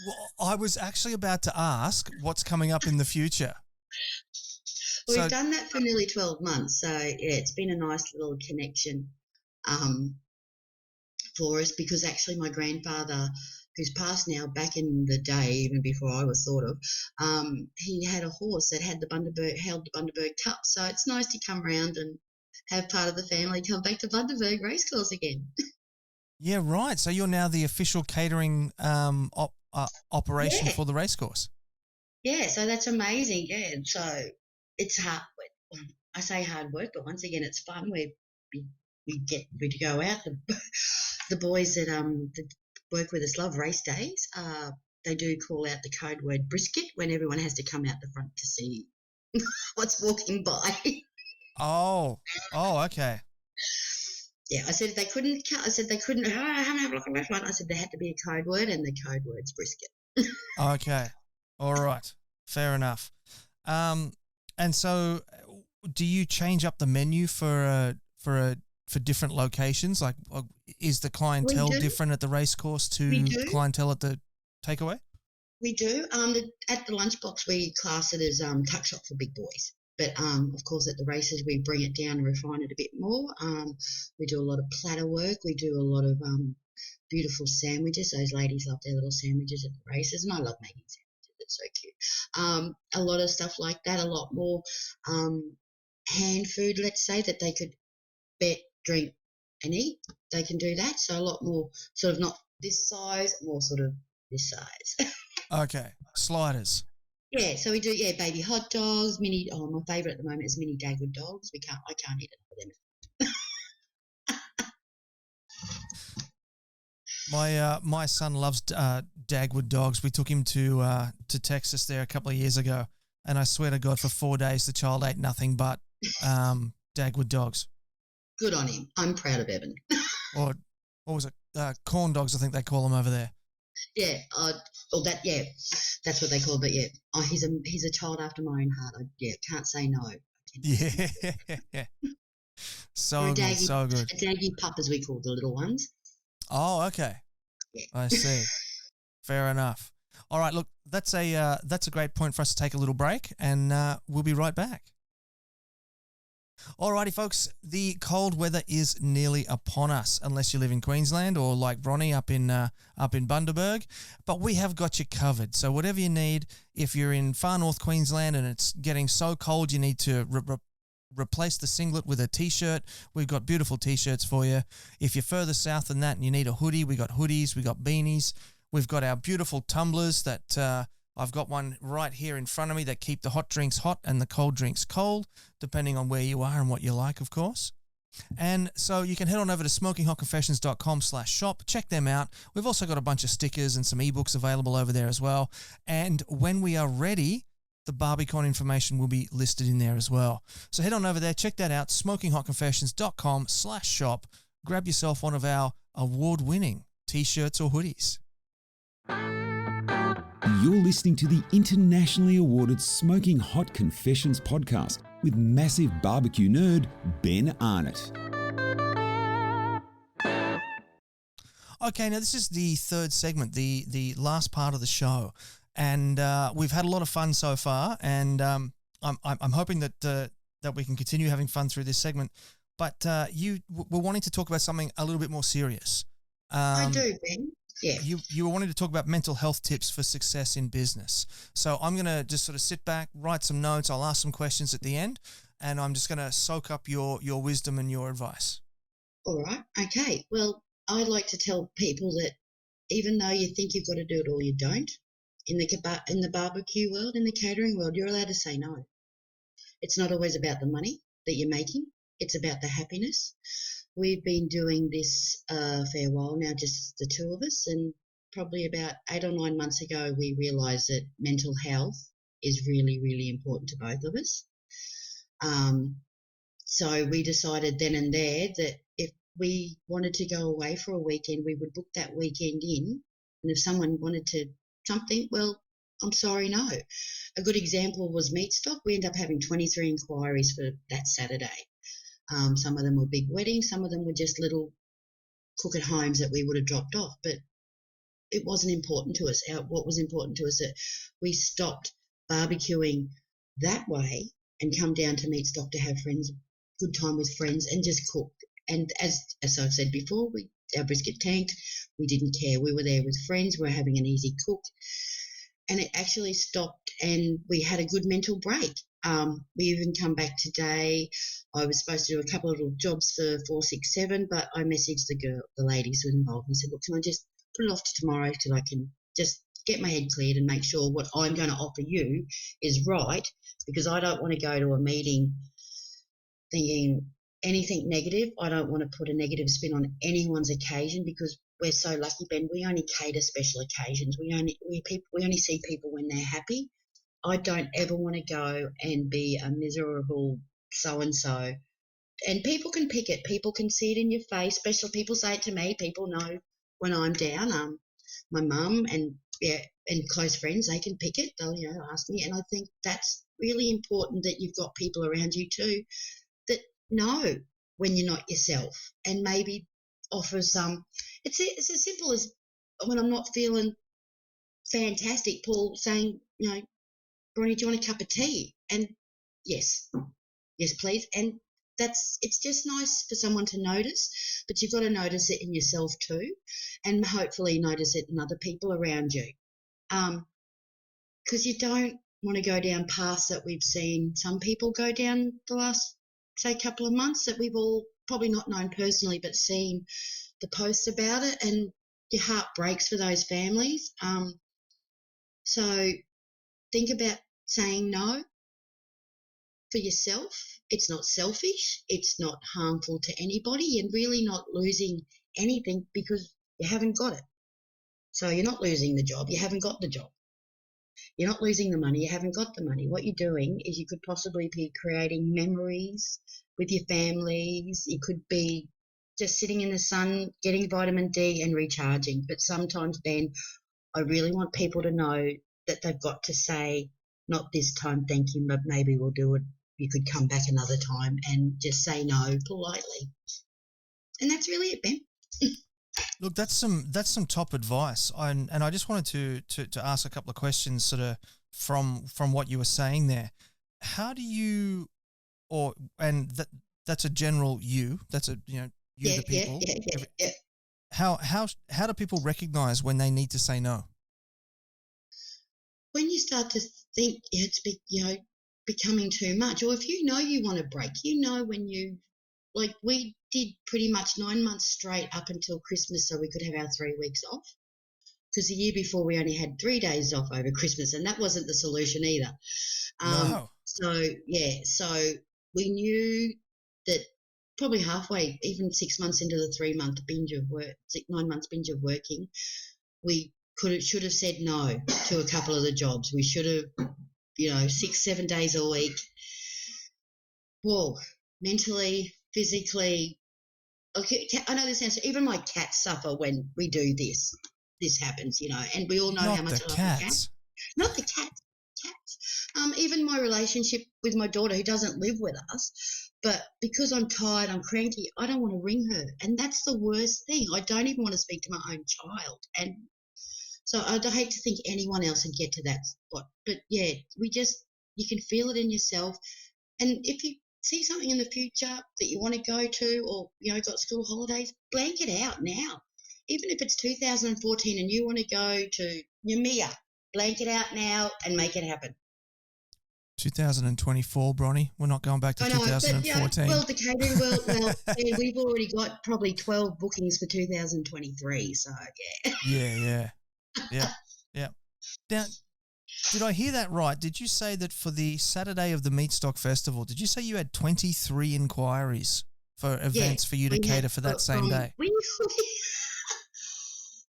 Well, I was actually about to ask what's coming up in the future. We've done that for nearly 12 months, so yeah, it's been a nice little connection for us, because actually my grandfather, who's passed now, back in the day, even before I was thought of, he had a horse that held the Bundaberg Cup, so it's nice to come round and have part of the family come back to Bundaberg Racecourse again. Yeah, right. So you're now the official catering operation for the racecourse. Yeah, so that's amazing. Yeah, so it's hard. I say hard work, but once again, it's fun. We get to go out. The boys that work with us love race days. They do call out the code word brisket when everyone has to come out the front to see what's walking by. Oh, okay. Yeah, I said if they couldn't. I said they couldn't. Oh, I haven't had a look at that one. I said there had to be a code word, and the code word's brisket. Okay, all right, fair enough. And so, do you change up the menu for different locations? Like, is the clientele different at the racecourse to the clientele at the takeaway? We do. At the lunchbox, we class it as tuck shop for big boys. But, of course, at the races, we bring it down and refine it a bit more. We do a lot of platter work. We do a lot of beautiful sandwiches. Those ladies love their little sandwiches at the races, and I love making sandwiches. It's so cute. A lot of stuff like that, a lot more hand food, let's say, that they could bet, drink and eat. They can do that. So a lot more sort of not this size, more sort of this size. Okay, sliders. Yeah, so we do, baby hot dogs, mini. Oh, my favourite at the moment is mini Dagwood dogs. I can't eat enough of them. My son loves Dagwood dogs. We took him to Texas there a couple of years ago, and I swear to God, for 4 days the child ate nothing but Dagwood dogs. Good on him. I'm proud of Evan. Or what was it? Corn dogs, I think they call them over there. Yeah, that's what they call it. But yeah, he's a child after my own heart. Can't say no. Yeah. So good. A daggy pup, as we call the little ones. Oh, okay. Yeah. I see. Fair enough. All right, look, that's a great point for us to take a little break, and we'll be right back. Alrighty, folks, the cold weather is nearly upon us, unless you live in Queensland or like Bronnie up in Bundaberg. But we have got you covered. So whatever you need, if you're in far north Queensland and it's getting so cold you need to replace the singlet with a T-shirt, we've got beautiful T-shirts for you. If you're further south than that and you need a hoodie, we got hoodies, we got beanies. We've got our beautiful tumblers that I've got one right here in front of me that keep the hot drinks hot and the cold drinks cold, depending on where you are and what you like, of course. And so you can head on over to smokinghotconfessions.com/shop. Check them out. We've also got a bunch of stickers and some ebooks available over there as well. And when we are ready, the Barbiecon information will be listed in there as well. So head on over there, check that out, smokinghotconfessions.com/shop. Grab yourself one of our award-winning T-shirts or hoodies. You're listening to the internationally awarded Smoking Hot Confessions podcast with massive barbecue nerd Ben Arnott. Okay, now this is the third segment, the last part of the show, and we've had a lot of fun so far, and I'm hoping that we can continue having fun through this segment. But you were wanting to talk about something a little bit more serious. I do, Ben. Yeah. You were wanting to talk about mental health tips for success in business. So I'm going to just sort of sit back, write some notes. I'll ask some questions at the end, and I'm just going to soak up your wisdom and your advice. All right. Okay. Well, I'd like to tell people that even though you think you've got to do it all, you don't. In the barbecue world, in the catering world, you're allowed to say no. It's not always about the money that you're making. It's about the happiness. We've been doing this for a while now, just the two of us, and probably about 8 or 9 months ago we realised that mental health is really, really important to both of us. So we decided then and there that if we wanted to go away for a weekend, we would book that weekend in. And if someone wanted to something, well, I'm sorry, no. A good example was Meatstock. We ended up having 23 inquiries for that Saturday. Some of them were big weddings. Some of them were just little cook at homes that we would have dropped off. But it wasn't important to us. What was important to us that we stopped barbecuing that way and come down to Meatstock to have good time with friends and just cook. And as I've said before, our brisket tanked. We didn't care. We were there with friends. We were having an easy cook. And it actually stopped and we had a good mental break. We even come back today. I was supposed to do a couple of little jobs for 467, but I messaged the ladies who were involved and said, look, can I just put it off to tomorrow so I can just get my head cleared and make sure what I'm going to offer you is right, because I don't want to go to a meeting thinking anything negative. I don't want to put a negative spin on anyone's occasion because we're so lucky, Ben. We only cater special occasions. We only see people when they're happy. I don't ever want to go and be a miserable so-and-so. And people can pick it. People can see it in your face. Especially people say it to me. People know when I'm down. My mum and close friends, they can pick it. They'll ask me. And I think that's really important that you've got people around you too that know when you're not yourself and maybe offer some. It's as simple as when I'm not feeling fantastic, Paul saying, Bronnie, do you want a cup of tea? And yes, please. And it's just nice for someone to notice, but you've got to notice it in yourself too, and hopefully notice it in other people around you. Because you don't want to go down paths that we've seen some people go down the last, say, couple of months that we've all probably not known personally but seen the posts about it, and your heart breaks for those families. So think about saying no for yourself. It's not selfish. It's not harmful to anybody, and really not losing anything because you haven't got it. So you're not losing the job. You haven't got the job. You're not losing the money. You haven't got the money. What you're doing is you could possibly be creating memories with your families. You could be just sitting in the sun, getting vitamin D and recharging. But sometimes, Ben, I really want people to know that they've got to say, not this time, thank you, but maybe we'll do it. You could come back another time, and just say no politely. And that's really it, Ben. Look, that's some top advice. And I just wanted to ask a couple of questions sort of from what you were saying there. How do you, that's a general you, that's a, the people. Yeah. How do people recognize when they need to say no? When you start to think it's becoming too much, or if you want a break, when you, like we did pretty much 9 months straight up until Christmas so we could have our 3 weeks off, because the year before we only had 3 days off over Christmas, and that wasn't the solution either. No. So we knew that probably halfway, even 6 months into the 3 month binge of work, 9 months binge of working, we should have said no to a couple of the jobs. We should have, 6-7 days a week. Whoa, mentally, physically. Okay, I know this sounds. Even my cats suffer when we do this. This happens, and we all know how much I love the cats. Not the cats. Cats. Even my relationship with my daughter, who doesn't live with us, but because I'm tired, I'm cranky, I don't want to ring her, and that's the worst thing. I don't even want to speak to my own child, and so I'd hate to think anyone else would get to that spot. But yeah, you can feel it in yourself. And if you see something in the future that you want to go to, or, got school holidays, blank it out now. Even if it's 2014 and you want to go to Noumea, blank it out now and make it happen. 2024, Bronnie. We're not going back to 2014. But, the catering world, yeah, we've already got probably 12 bookings for 2023, so yeah. Yeah. Now, did I hear that right? Did you say that for the Saturday of the Meatstock Festival, did you say you had 23 inquiries for events for you to cater for that same day?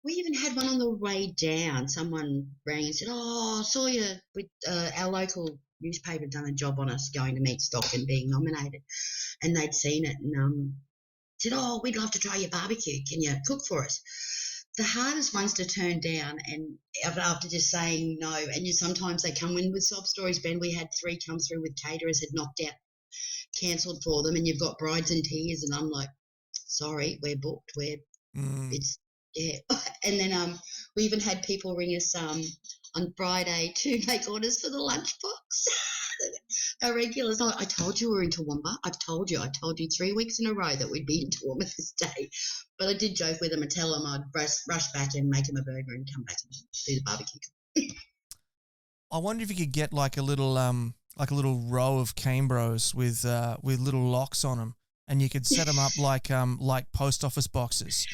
We even had one on the way down. Someone rang and said, I saw you with our local newspaper had done a job on us going to Meatstock and being nominated, and they'd seen it and said, "Oh, we'd love to try your barbecue. Can you cook for us?" The hardest ones to turn down, and after just saying no, and sometimes they come in with sob stories. Ben, we had 3 come through with caterers had knocked out, cancelled for them, and you've got brides in tears, and I'm like, sorry, we're booked. It's And then we even had people ring us on Friday to make orders for the lunchbox. Our regulars, I told you we're in Toowoomba. I told you 3 weeks in a row that we'd be in Toowoomba this day. But I did joke with them and tell them I'd rush back and make them a burger and come back and do the barbecue. I wonder if you could get like a little row of Canberras with little locks on them, and you could set them up like post office boxes.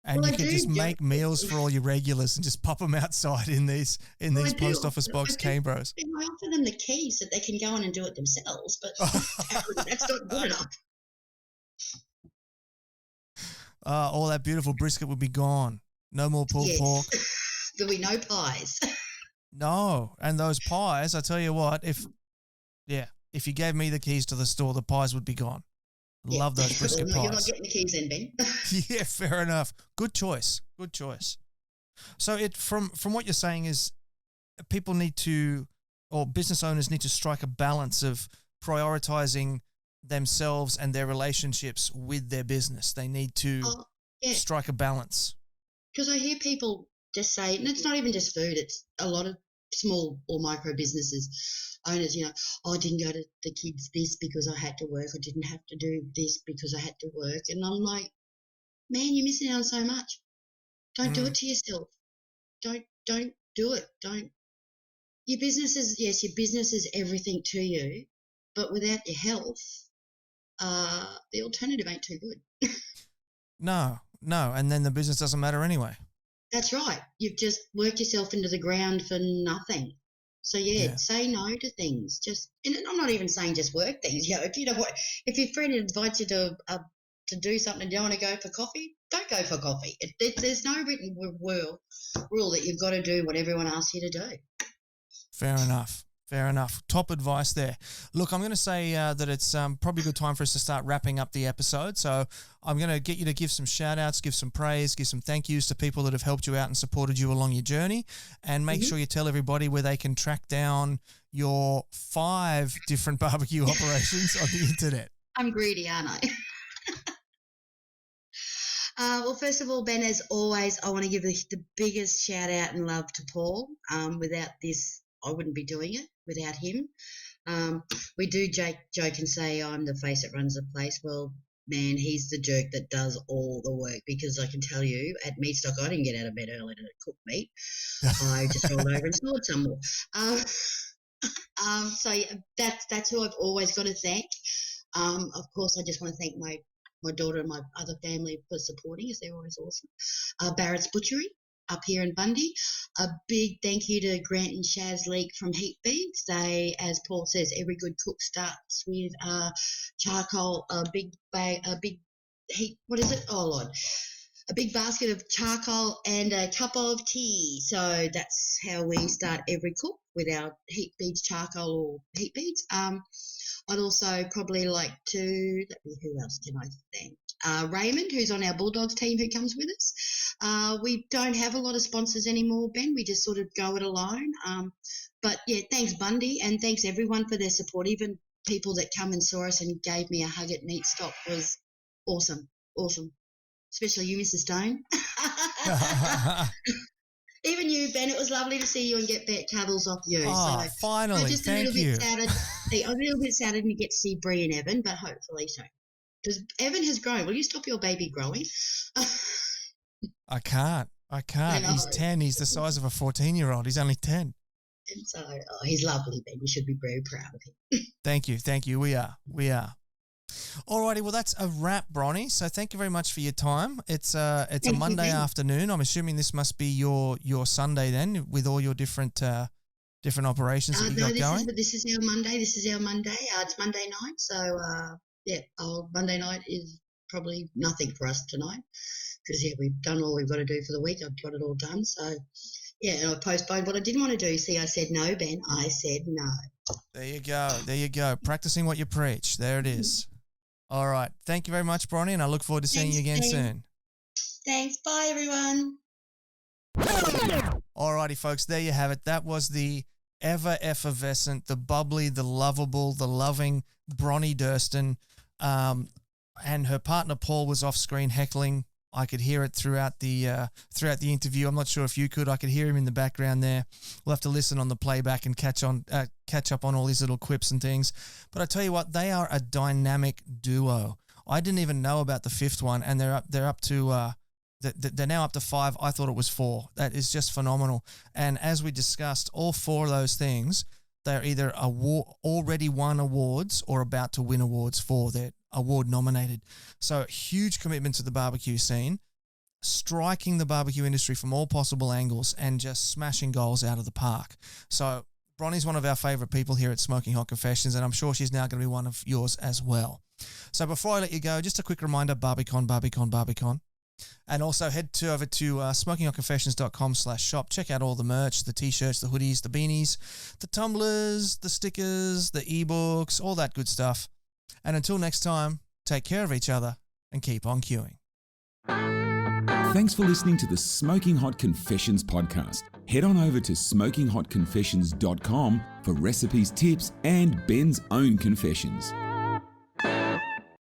And you could just make meals for all your regulars and just pop them outside in these post office box Canberras. I offer them the keys so they can go in and do it themselves, but that's not good enough. All that beautiful brisket would be gone. No more pulled pork. There'll be no pies. No, and those pies, I tell you what, if you gave me the keys to the store, the pies would be gone. Love those brisket pies. You're not getting the keys in, Ben. Yeah, fair enough. Good choice. So from what you're saying is people need to, or business owners need to strike a balance of prioritizing themselves and their relationships with their business. They need to strike a balance. Because I hear people just say, and it's not even just food, it's a lot of small or micro businesses owners, I didn't go to the kids this because I had to work. I didn't have to do this because I had to work. And I'm like, man, you're missing out on so much. Don't do it to yourself. Don't do it. Your business is everything to you, but without your health, the alternative ain't too good. No, and then the business doesn't matter anyway. That's right. You've just worked yourself into the ground for nothing. So say no to things. And I'm not even saying just work things. If your friend invites you to do something and you don't want to go for coffee, don't go for coffee. There's no written rule that you've got to do what everyone asks you to do. Fair enough. Top advice there. Look, I'm going to say that it's probably a good time for us to start wrapping up the episode. So I'm going to get you to give some shout-outs, give some praise, give some thank yous to people that have helped you out and supported you along your journey, and make sure you tell everybody where they can track down your 5 different barbecue operations on the internet. I'm greedy, aren't I? Well, first of all, Ben, as always, I want to give the biggest shout-out and love to Paul. Without this, I wouldn't be doing it without him. We do joke and say I'm the face that runs the place. Well, man, he's the jerk that does all the work, because I can tell you at Meatstock I didn't get out of bed early to cook meat. I just rolled over and snored some more. So that's who I've always got to thank. Of course, I just want to thank my daughter and my other family for supporting us. They're always awesome. Barrett's Butchery up here in Bundy. A big thank you to Grant and Shaz Leake from Heat Beads. They, as Paul says, every good cook starts with charcoal, a big heat. What is it? Oh Lord, a big basket of charcoal and a cup of tea. So that's how we start every cook, with our Heat Beads charcoal or heat beads. I'd also probably like to, who else can I thank? Raymond, who's on our Bulldogs team, who comes with us. We don't have a lot of sponsors anymore, Ben. We just sort of go it alone. But, thanks, Bundy, and thanks, everyone, for their support. Even people that come and saw us and gave me a hug at Meatstock was awesome. Especially you, Mr. Stone. Even you, Ben, it was lovely to see you and get back cuddles off you. Oh, so, finally, thank you. I'm a little bit sad I didn't get to see Bree and Evan, but hopefully so. Because Evan has grown. Will you stop your baby growing? I can't. He's 10. He's the size of a 14-year-old. He's only 10. And so he's lovely, Ben. You should be very proud of him. Thank you. We are. Alrighty, well that's a wrap, Bronnie. So thank you very much for your time. It's a Monday afternoon. I'm assuming this must be your Sunday then, with all your different operations that you got going. This is our Monday. It's Monday night, so Monday night is probably nothing for us tonight, because we've done all we've got to do for the week. I've got it all done. So Yeah, and I postponed what I didn't want to do. See, I said no, Ben. I said no. There you go. There you go. Practicing what you preach. There it is. All right. Thank you very much, Bronnie, and I look forward to seeing you again soon. Thanks. Bye, everyone. All righty, folks. There you have it. That was the ever effervescent, the bubbly, the lovable, the loving Bronnie Durston. And her partner Paul was off screen heckling. I could hear it throughout the interview. I'm not sure if you could. I could hear him in the background there. We'll have to listen on the playback and catch up on all these little quips and things. But I tell you what, they are a dynamic duo. I didn't even know about the fifth one, and they're up to they're now up to 5. I thought it was 4. That is just phenomenal. And as we discussed, all 4 of those things, they're either already won awards or about to win awards for. They're award nominated. So huge commitment to the barbecue scene, striking the barbecue industry from all possible angles and just smashing goals out of the park. So Bronnie's one of our favourite people here at Smoking Hot Confessions, and I'm sure she's now going to be one of yours as well. So before I let you go, just a quick reminder, Barbicon. And also head over to smokinghotconfessions.com/shop. Check out all the merch, the t-shirts, the hoodies, the beanies, the tumblers, the stickers, the ebooks, all that good stuff. And until next time, take care of each other and keep on queuing. Thanks for listening to the Smoking Hot Confessions podcast. Head on over to smokinghotconfessions.com for recipes, tips, and Ben's own confessions.